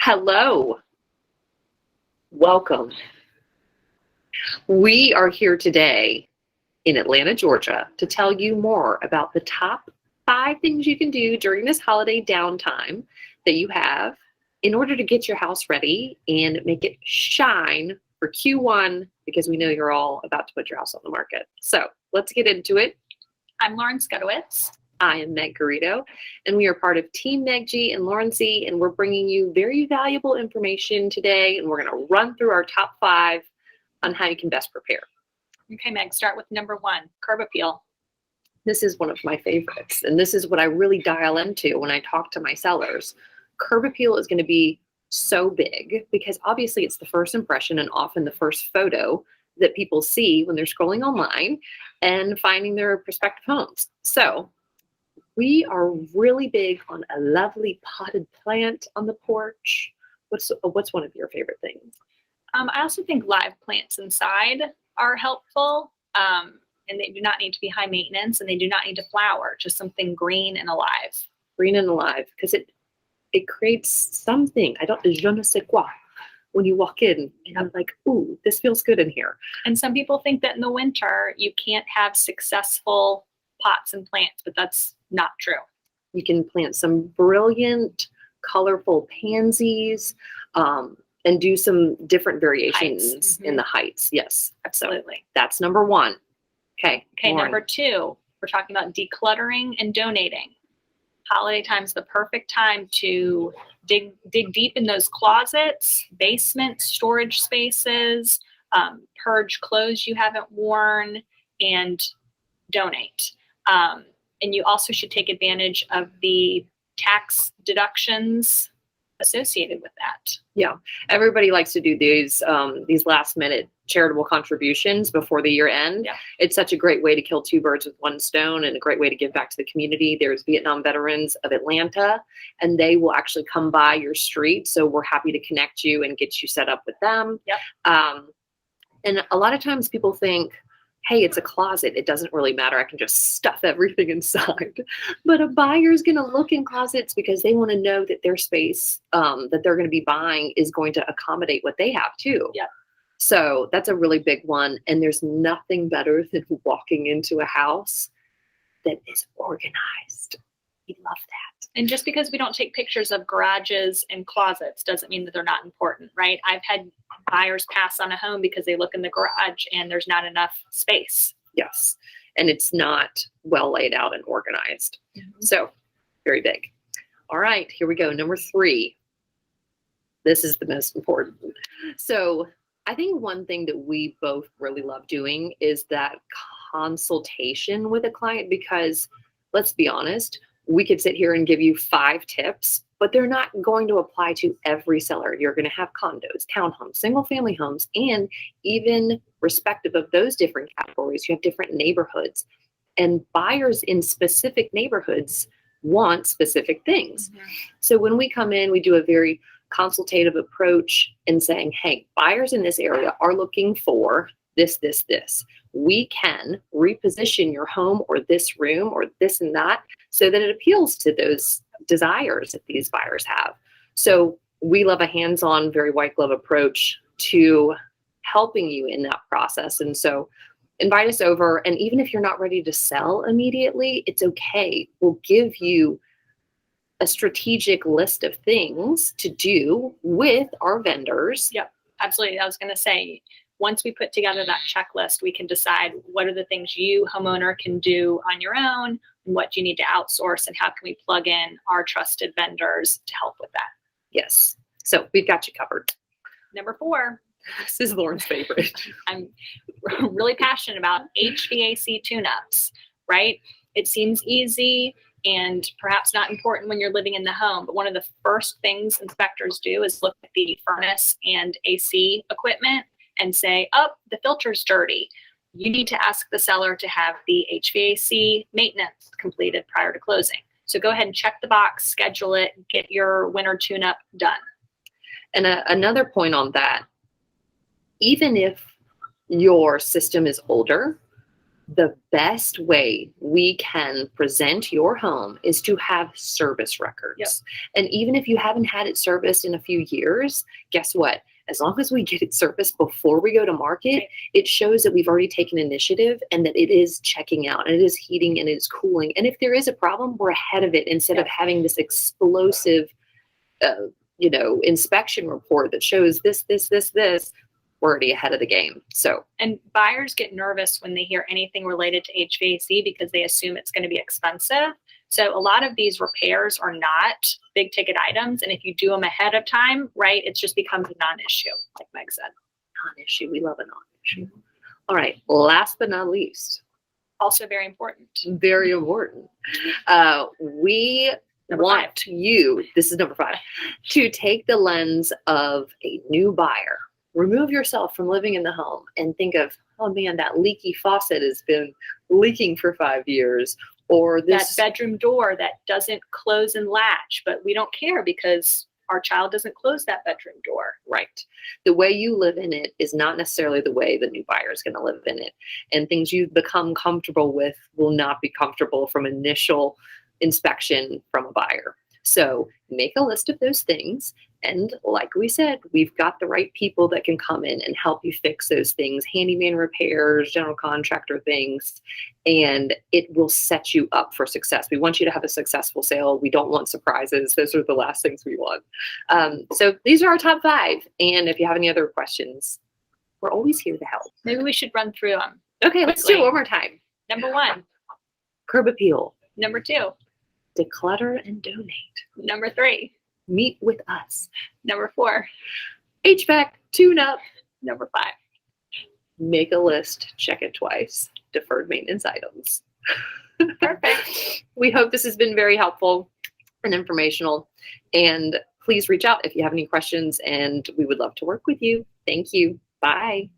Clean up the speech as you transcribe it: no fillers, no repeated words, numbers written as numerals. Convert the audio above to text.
Hello, welcome. We are here today in Atlanta, Georgia, to tell you more about the top 5 things you can do during this holiday downtime that you have in order to get your house ready and make it shine for Q1, because we know you're all about to put your house on the market. So let's get into it. I'm Lauren Skudowitz. I am Meg Garrido, and we are part of Team Meg G and Lauren C, and we're bringing you very valuable information today, and we're going to run through our top 5 on how you can best prepare. Okay, Meg, start with number 1, curb appeal. This is one of my favorites, and this is what I really dial into when I talk to my sellers. Curb appeal is going to be so big because obviously it's the first impression and often the first photo that people see when they're scrolling online and finding their prospective homes. So we are really big on a lovely potted plant on the porch. What's one of your favorite things? I also think live plants inside are helpful, and they do not need to be high maintenance, and they do not need to flower, just something green and alive. Green and alive, because it creates something. Je ne sais quoi. When you walk in, and I'm like, ooh, this feels good in here. And some people think that in the winter you can't have successful pots and plants, but that's not true. You can plant some brilliant, colorful pansies, and do some different variations in the heights. Yes, absolutely. So that's number 1. Okay, Lauren. Number 2, we're talking about decluttering and donating. Holiday time is the perfect time to dig deep in those closets, basement, storage spaces, purge clothes you haven't worn, and donate. And you also should take advantage of the tax deductions associated with that. Yeah, everybody likes to do these last minute charitable contributions before the year end. Yeah. It's such a great way to kill 2 birds with 1 stone and a great way to give back to the community. There's Vietnam Veterans of Atlanta, and they will actually come by your street. So we're happy to connect you and get you set up with them. Yep. And a lot of times people think, hey, it's a closet. It doesn't really matter. I can just stuff everything inside. But a buyer's going to look in closets because they want to know that their space that they're going to be buying is going to accommodate what they have too. Yeah. So that's a really big one. And there's nothing better than walking into a house that is organized. We love that. And just because we don't take pictures of garages and closets doesn't mean that they're not important, right? I've had buyers pass on a home because they look in the garage and there's not enough space. Yes. And it's not well laid out and organized. Mm-hmm. So very big. All right, here we go. Number 3. This is the most important. So I think one thing that we both really love doing is that consultation with a client, because let's be honest, we could sit here and give you 5 tips, but they're not going to apply to every seller. You're going to have condos, townhomes, single family homes, and even respective of those different categories, you have different neighborhoods. And buyers in specific neighborhoods want specific things. Mm-hmm. So when we come in, we do a very consultative approach in saying, hey, buyers in this area are looking for this. We can reposition your home or this room or this and that so that it appeals to those desires that these buyers have. So we love a hands-on, very white glove approach to helping you in that process. And so invite us over. And even if you're not ready to sell immediately, it's okay. We'll give you a strategic list of things to do with our vendors. Yep, absolutely. I was going to say, once we put together that checklist, we can decide what are the things you, homeowner, can do on your own and what you need to outsource and how can we plug in our trusted vendors to help with that. Yes. So we've got you covered. Number 4. This is Lauren's favorite. I'm really passionate about HVAC tune-ups, right? It seems easy and perhaps not important when you're living in the home, but one of the first things inspectors do is look at the furnace and AC equipment and say, oh, the filter's dirty. You need to ask the seller to have the HVAC maintenance completed prior to closing. So go ahead and check the box, schedule it, get your winter tune-up done. And another point on that, even if your system is older, The best way we can present your home is to have service records. Yep. And even if you haven't had it serviced in a few years, guess what? As long as we get it serviced before we go to market, Right. it shows that we've already taken initiative and that it is checking out and it is heating and it is cooling. And if there is a problem, we're ahead of it instead of having this explosive, inspection report that shows this. We're already ahead of the game. So, And buyers get nervous when they hear anything related to HVAC because they assume it's going to be expensive. So a lot of these repairs are not big ticket items. And if you do them ahead of time, right, it just becomes a non-issue, like Meg said. non-issue. We love a non-issue. All right. Last but not least, Also very important. very important. We Number want 5. you, this is number 5, to take the lens of a new buyer. Remove yourself from living in the home and think of, oh man, that leaky faucet has been leaking for 5 years. Or this That bedroom door that doesn't close and latch, but we don't care because our child doesn't close that bedroom door. right. The way you live in it is not necessarily the way the new buyer is going to live in it. And things you've become comfortable with will not be comfortable from initial inspection from a buyer. So make a list of those things. And like we said, we've got the right people that can come in and help you fix those things, handyman repairs, general contractor things, and it will set you up for success. We want you to have a successful sale. We don't want surprises. Those are the last things we want. So these are our top 5. And if you have any other questions, we're always here to help. Maybe we should run through them. Okay, let's do it one more time. Number 1. Curb appeal, Number 2. declutter and donate. Number 3. Meet with us. Number 4. HVAC, tune up. Number 5. Make a list, check it twice. Deferred maintenance items. Perfect. We hope this has been very helpful and informational. And please reach out if you have any questions, and we would love to work with you. Thank you. Bye.